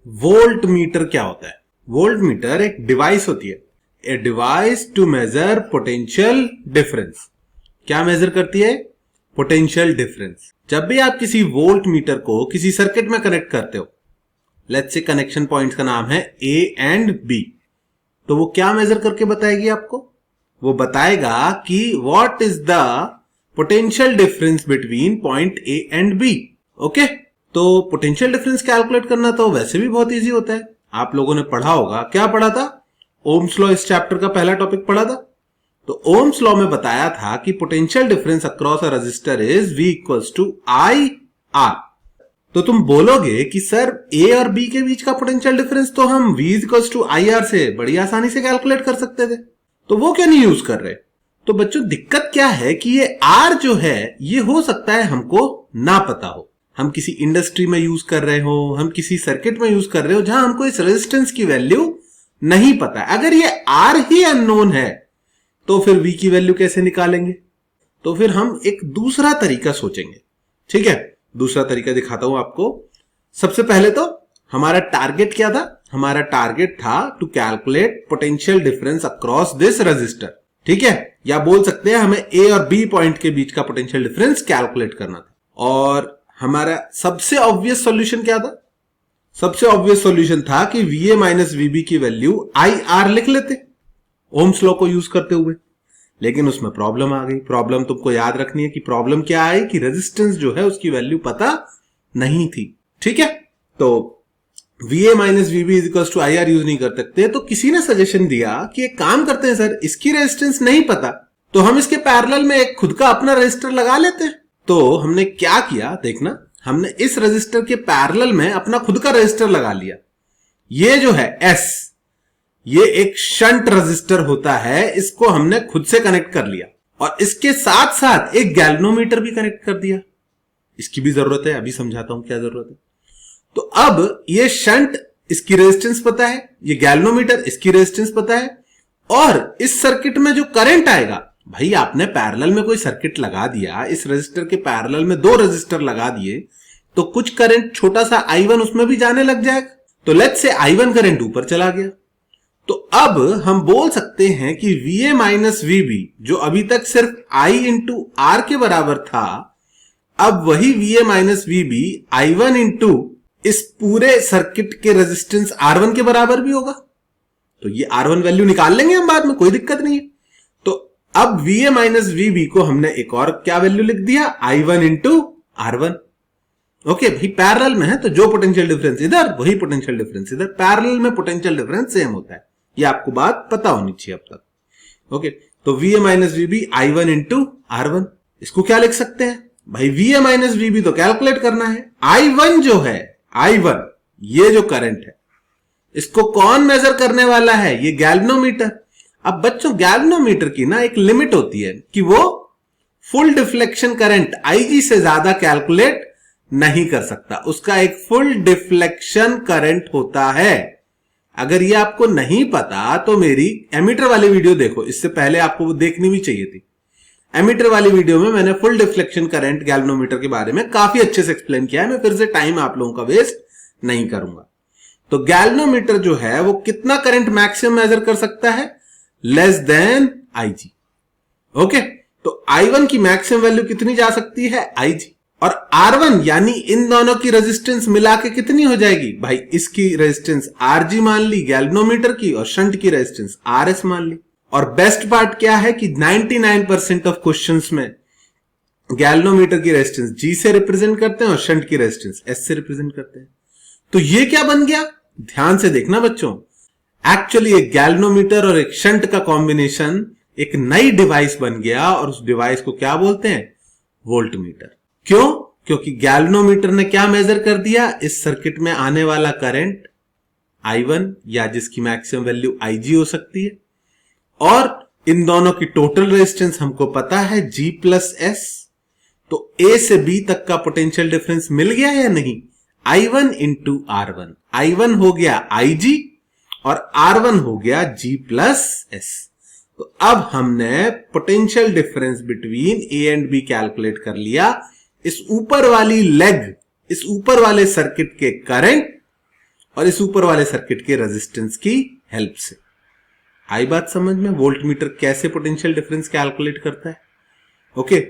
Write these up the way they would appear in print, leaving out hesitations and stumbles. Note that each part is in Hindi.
वोल्ट मीटर क्या होता है? वोल्ट मीटर एक डिवाइस होती है, a device to measure potential difference. क्या मेजर करती है? Potential difference. जब भी आप किसी वोल्ट मीटर को किसी सर्किट में कनेक्ट करते हो, लेट्स से कनेक्शन पॉइंट्स का नाम है ए एंड बी, तो वो क्या मेजर करके बताएगी आपको? वो बताएगा कि what is the potential difference between point A and B. Okay, तो पोटेंशियल डिफरेंस कैलकुलेट करना तो वैसे भी बहुत इजी होता है। आप लोगों ने पढ़ा होगा, क्या पढ़ा था? ओम्स लॉ इस चैप्टर का पहला टॉपिक पढ़ा था। तो ओम्स लॉ में बताया था कि potential difference across a resistor is V equals to I R. तो तुम बोलोगे कि सर ए और बी के बीच का पोटेंशियल डिफरेंस तो हम V equals to I R से बड़ी आसानी से कैलकुलेट कर सकते थे, तो वो क्यों नहीं यूज कर रहे? तो बच्चों दिक्कत क्या है कि ये R जो है ये हो सकता है हमको ना पता हो। हम किसी इंडस्ट्री में यूज कर रहे हो, हम किसी सर्किट में यूज कर रहे हो जहां हमको इस रेजिस्टेंस की वैल्यू नहीं पता है। अगर ये R ही अननोन है तो फिर V की वैल्यू कैसे निकालेंगे? तो फिर हम एक दूसरा तरीका सोचेंगे। ठीक है, दूसरा तरीका दिखाता हूं आपको। सबसे पहले तो हमारा टारगेट क्या था? हमारा टारगेट था to calculate potential difference across this resistor. ठीक है, या बोल सकते हैं हमें ए और बी पॉइंट के बीच का पोटेंशियल डिफरेंस कैलकुलेट करना था। और हमारा सबसे ऑब्वियस सॉल्यूशन क्या था? सबसे ऑब्वियस सॉल्यूशन था कि VA माइनस VB की वैल्यू IR लिख लेते ओम्स लॉ को यूज करते हुए। लेकिन उसमें प्रॉब्लम आ गई। प्रॉब्लम तुमको याद रखनी है कि प्रॉब्लम क्या आई कि रेजिस्टेंस जो है उसकी वैल्यू पता नहीं थी। ठीक है, तो VA minus VB is equals to IR use नहीं कर सकते। तो किसी ने सजेशन दिया कि एक काम करते हैं सर, इसकी रेजिस्टेंस नहीं पता तो हम इसके पैरेलल में एक खुद का अपना रजिस्टर लगा लेते हैं। तो हमने क्या किया देखना, हमने इस रजिस्टर के पैरेलल में अपना खुद का रजिस्टर लगा लिया। ये जो है S, ये एक शंट रजिस्टर होता है, इसको हमने खुद से कनेक्ट कर लिया और इसके साथ साथ एक गैल्वेनोमीटर भी कनेक्ट कर दिया। इसकी भी जरूरत है, अभी समझाता हूं क्या जरूरत है। तो अब ये शंट इसकी रेजिस्टेंस पता है, ये गैल्वेनोमीटर इसकी रेजिस्टेंस पता है, और इस सर्किट में जो करंट आएगा, भाई आपने पैरेलल में कोई सर्किट लगा दिया, इस रजिस्टर के पैरेलल में दो रजिस्टर लगा दिए तो कुछ करंट छोटा सा I1 उसमें भी जाने लग जाएगा। तो लेट्स से I1 करंट ऊपर चला गया, तो अब हम बोल सकते हैं कि VA माइनस VB जो अभी तक सिर्फ I इंटू R के बराबर था, अब वही VA minus VB I1 into इस पूरे सर्किट के रेजिस्टेंस R1 के बराबर भी होगा। तो ये R1 वैल्यू निकाल लेंगे हम बाद में, कोई दिक्कत नहीं है। तो अब VA माइनस VB को हमने एक और क्या वैल्यू लिख दिया, I1 इंटू R1। ओके भाई, पैरेलल में है तो जो पोटेंशियल डिफरेंस इधर वही पोटेंशियल डिफरेंस इधर, पैरेलल में पोटेंशियल डिफरेंस सेम होता है। ये आपको बात पता होनी चाहिए अब तक। ओके, तो VA minus VB I1 into R1, इसको क्या लिख सकते हैं भाई? VA माइनस VB तो कैलकुलेट करना है, I1 जो है, I1 ये जो करंट है इसको कौन मेजर करने वाला है? ये गैल्वेनोमीटर। अब बच्चों गैल्वेनोमीटर की ना एक लिमिट होती है कि वो फुल डिफ्लेक्शन करंट IG से ज्यादा कैलकुलेट नहीं कर सकता, उसका एक फुल डिफ्लेक्शन करंट होता है। अगर ये आपको नहीं पता तो मेरी एमीटर वाली वीडियो देखो, इससे पहले आपको वो देखनी भी चाहिए थी। एमीटर वाली वीडियो में मैंने फुल डिफ्लेक्शन करंट गैल्वेनोमीटर के बारे में काफी अच्छे से एक्सप्लेन किया है, मैं फिर से टाइम आप लोगों का वेस्ट नहीं करूंगा। तो गैल्वेनोमीटर जो है वो कितना करंट मैक्सिमम मेजर कर सकता है? Less than IG। ओके, तो I1 की मैक्सिमम वैल्यू कितनी जा सकती है? IG। और R1 यानी इन दोनों की रेजिस्टेंस मिला के कितनी हो जाएगी भाई? इसकी रेजिस्टेंस RG मान ली गैल्वेनोमीटर की, और शंट की रेजिस्टेंस RS मान ली। और बेस्ट पार्ट क्या है कि 99% ऑफ क्वेश्चंस में गैल्वेनोमीटर की रेजिस्टेंस G से रिप्रेजेंट करते हैं और शंट की रेजिस्टेंस S से रिप्रेजेंट करते हैं। तो ये क्या बन गया? ध्यान से देखना बच्चों, एक्चुअली एक गैल्वेनोमीटर और एक शंट का कॉम्बिनेशन एक नई डिवाइस बन गया, और उस डिवाइस को क्या बोलते हैं? वोल्टमीटर। क्यों? क्योंकि गैल्वेनोमीटर ने क्या मेजर कर दिया? इस सर्किट में आने वाला करंट I1 या जिसकी मैक्सिमम वैल्यू IG हो सकती है, और इन दोनों की टोटल रेजिस्टेंस हमको पता है G प्लस S। तो A से B तक का पोटेंशियल डिफरेंस मिल गया या नहीं? I1 इंटू R1, I1 हो गया IG और R1 हो गया G प्लस S। तो अब हमने potential difference between A and B calculate कर लिया। इस ऊपर वाली लेग, इस ऊपर वाले सर्किट के करंट और इस ऊपर वाले सर्किट के रेजिस्टेंस की हेल्प से। आई बात समझ में, वोल्ट मीटर कैसे पोटेंशियल डिफरेंस कैलकुलेट करता है। ओके,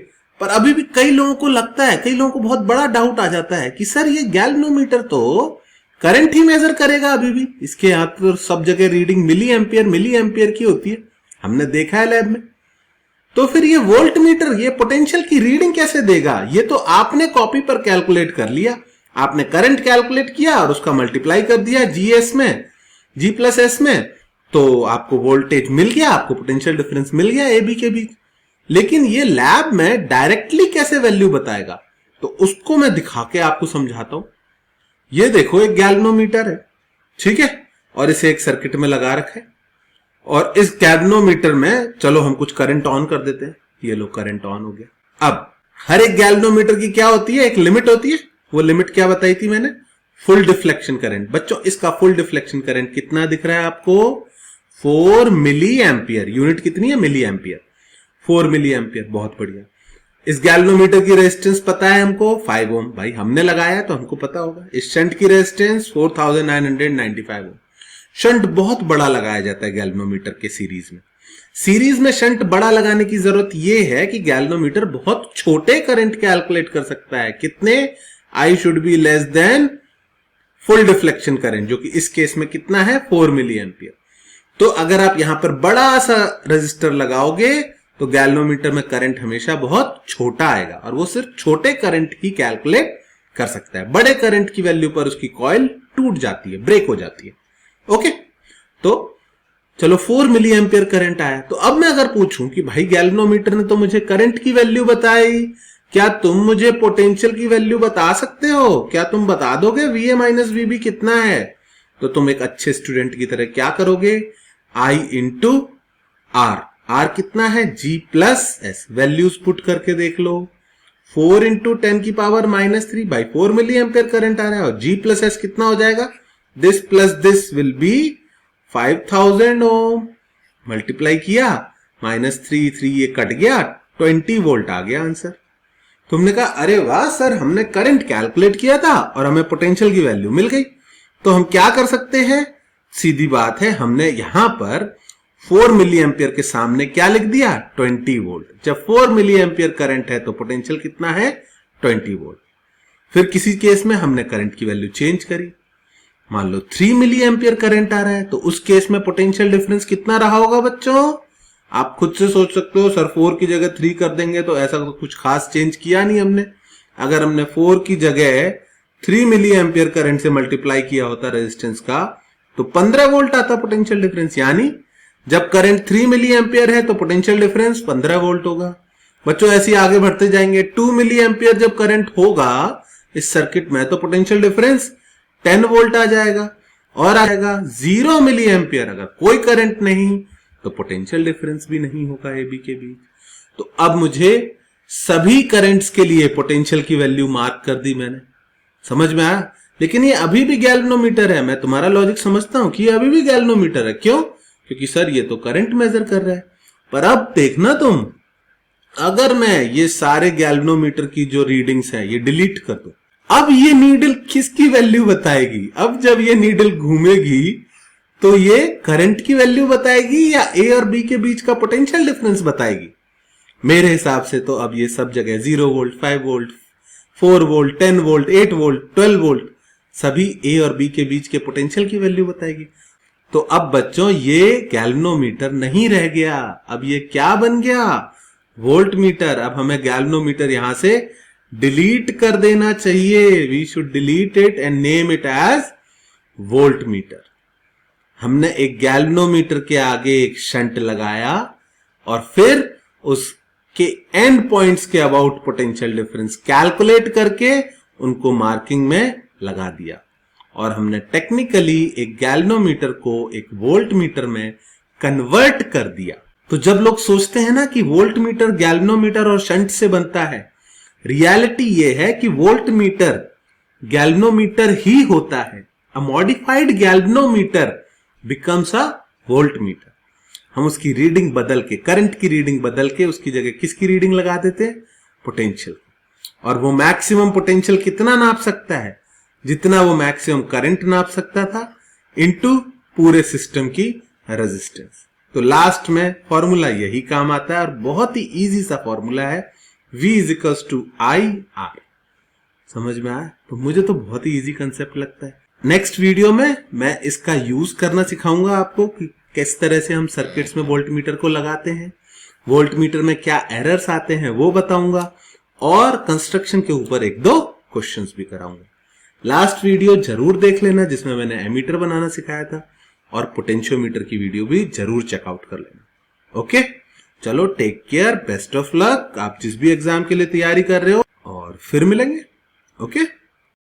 पर अभी भी कई लोगों को लगता है, कई लोगों को बहुत बड़ा डाउट आ जाता है कि सर ये गैल्वेनोमीटर तो करंट ही मेजर करेगा अभी भी, इसके यहां तो सब जगह रीडिंग मिली एम्पियर की होती है, हमने देखा है लैब में, तो फिर ये वोल्ट मीटर ये पोटेंशियल की रीडिंग कैसे देगा? ये तो आपने कॉपी पर कैलकुलेट कर लिया, आपने करंट कैलकुलेट किया और उसका मल्टीप्लाई कर दिया जीएस में, जी प्लस एस में, तो आपको वोल्टेज मिल गया, आपको पोटेंशियल डिफरेंस मिल गया ए बी के बीच। लेकिन ये लैब में डायरेक्टली कैसे वैल्यू बताएगा, तो उसको मैं दिखा के आपको समझाता हूं। ये देखो एक गैल्वेनोमीटर है, ठीक है, और इसे एक सर्किट में लगा रखा है, और इस गैल्वेनोमीटर में चलो हम कुछ करंट ऑन कर देते हैं। ये लो करंट ऑन हो गया। अब हर एक गैल्वेनोमीटर की क्या होती है, एक लिमिट होती है। वो लिमिट क्या बताई थी मैंने? Full deflection current. बच्चों इसका फुल डिफ्लेक्शन करंट कितना दिख रहा है आपको? 4 मिली एम्पियर। यूनिट कितनी है? Milli ampere. 4 मिली एम्पियर, बहुत बढ़िया। इस गैल्वेनोमीटर की रेजिस्टेंस पता है हमको 5 ओम, भाई हमने लगाया तो हमको पता होगा। इस शंट की रेजिस्टेंस 4995 ओम। शंट बहुत बड़ा लगाया जाता है गैल्वेनोमीटर के सीरीज में। सीरीज में शंट बड़ा लगाने की जरूरत यह है कि गैल्वेनोमीटर बहुत छोटे करंट कैलकुलेट कर सकता है। कितने? I should be less than full deflection current, जो कि इस केस में कितना है? 4 मिली एम्पियर। तो अगर आप यहां पर बड़ा सा रजिस्टर लगाओगे तो गैल्वेनोमीटर में करंट हमेशा बहुत छोटा आएगा, और वो सिर्फ छोटे करंट ही कैलकुलेट कर सकता है। बड़े करंट की वैल्यू पर उसकी कॉइल टूट जाती है, ब्रेक हो जाती है। ओके, तो चलो 4 मिली एम्पियर करंट आया। तो अब मैं अगर पूछूं कि भाई गैल्वेनोमीटर ने तो मुझे करंट की वैल्यू बताई, क्या तुम मुझे पोटेंशियल की वैल्यू बता सकते हो? क्या तुम बता दोगे VA माइनस VB कितना है? तो तुम एक अच्छे स्टूडेंट की तरह क्या करोगे? I into are. आर कितना है? G plus S. Values put करके देख लो। 4 इंटू 10 की power -3 by 4 milli ampere current आ रहा है, और G प्लस एस कितना हो जाएगा? This plus this will be 5000 ohm. Multiply किया, -3 ये कट गया, 20 वोल्ट आ गया आंसर। तुमने कहा अरे वाह सर, हमने करंट कैलकुलेट किया था और हमें पोटेंशियल की वैल्यू मिल गई। तो हम क्या कर सकते हैं? सीधी बात है, हमने यहां पर 4 मिली एम्पियर के सामने क्या लिख दिया? 20 वोल्ट। जब 4 मिली एम्पियर करंट है तो पोटेंशियल कितना है? 20 वोल्ट। फिर किसी केस में हमने करंट की वैल्यू चेंज करी, मान लो 3 मिली एम्पियर करंट आ रहा है, तो उस केस में पोटेंशियल डिफरेंस कितना रहा होगा बच्चों? आप खुद से सोच सकते हो, सर 4 की जगह 3 कर देंगे तो ऐसा तो कुछ खास चेंज किया नहीं हमने। अगर हमने 4 की जगह 3 मिली एम्पियर करंट से मल्टीप्लाई किया होता रेजिस्टेंस का, तो 15 वोल्ट आता पोटेंशियल डिफरेंस। यानी जब करंट 3 मिली एम्पियर है तो पोटेंशियल डिफरेंस 15 वोल्ट होगा। बच्चों ऐसे आगे बढ़ते जाएंगे, 2 मिली एम्पियर जब करंट होगा इस सर्किट में तो पोटेंशियल डिफरेंस 10 वोल्ट आ जाएगा, और आएगा 0 मिली एम्पियर अगर कोई करंट नहीं तो पोटेंशियल डिफरेंस भी नहीं होगा ए बी के बीच। तो अब मुझे सभी करंट्स के लिए पोटेंशियल की वैल्यू मार्क कर दी मैंने। समझ में आया? लेकिन ये अभी भी गैल्वेनोमीटर है, मैं तुम्हारा लॉजिक समझता हूं कि ये अभी भी गैल्वेनोमीटर है। क्यों? क्योंकि सर ये तो करंट मेजर कर रहा है। पर अब देखना तुम, अगर मैं ये सारे गैल्वेनोमीटर की जो रीडिंग्स है ये डिलीट कर दूं, अब ये नीडल किसकी वैल्यू बताएगी? अब जब ये नीडल घूमेगी तो ये करंट की वैल्यू बताएगी या ए और बी के बीच का पोटेंशियल डिफरेंस बताएगी? मेरे हिसाब से तो अब ये सब जगह 0 volt, 5 volt, 4 volt, 10 volt, 8 volt, 12 volt, सभी ए और बी के बीच के पोटेंशियल की वैल्यू बताएगी। तो अब बच्चों ये गैल्वेनोमीटर नहीं रह गया, अब ये क्या बन गया? Voltmeter. अब हमें गैल्वेनोमीटर यहां से डिलीट कर देना चाहिए। We should delete it and name it as voltmeter. हमने एक गैल्वेनोमीटर के आगे एक शंट लगाया और फिर उसके एंड पॉइंट्स के अबाउट पोटेंशियल डिफरेंस कैलकुलेट करके उनको मार्किंग में लगा दिया, और हमने टेक्निकली एक गैल्वेनोमीटर को एक वोल्ट मीटर में कन्वर्ट कर दिया। तो जब लोग सोचते हैं ना कि वोल्ट मीटर गैल्वेनोमीटर और शंट से बनता है, रियलिटी यह है कि वोल्ट मीटर गैल्वेनोमीटर ही होता है। A modified galvanometer becomes a volt meter. हम उसकी रीडिंग बदल के, करंट की रीडिंग बदल के उसकी जगह किसकी रीडिंग लगा देते हैं? पोटेंशियल। और वो मैक्सिमम पोटेंशियल कितना नाप सकता है? जितना वो मैक्सिमम करंट नाप सकता था इनटू पूरे सिस्टम की रेजिस्टेंस। तो लास्ट में फॉर्मूला यही काम आता है और बहुत ही इजी सा फॉर्मूला है, V is equals to I R. समझ में आया? तो मुझे तो बहुत ही इजी कंसेप्ट लगता है। नेक्स्ट वीडियो में मैं इसका यूज करना सिखाऊंगा आपको कि किस तरह से हम सर्किट्स में वोल्टमीटर को लगाते हैं, वोल्टमीटर में क्या एरर्स आते हैं वो बताऊंगा, और कंस्ट्रक्शन के ऊपर एक दो क्वेश्चंस भी कराऊंगा। लास्ट वीडियो जरूर देख लेना जिसमें मैंने एमीटर बनाना सिखाया था, और पोटेंशियोमीटर की वीडियो भी जरूर चेकआउट कर लेना। ओके, चलो take care, best of luck आप जिस भी एग्जाम के लिए तैयारी कर रहे हो, और फिर मिलेंगे। ओके।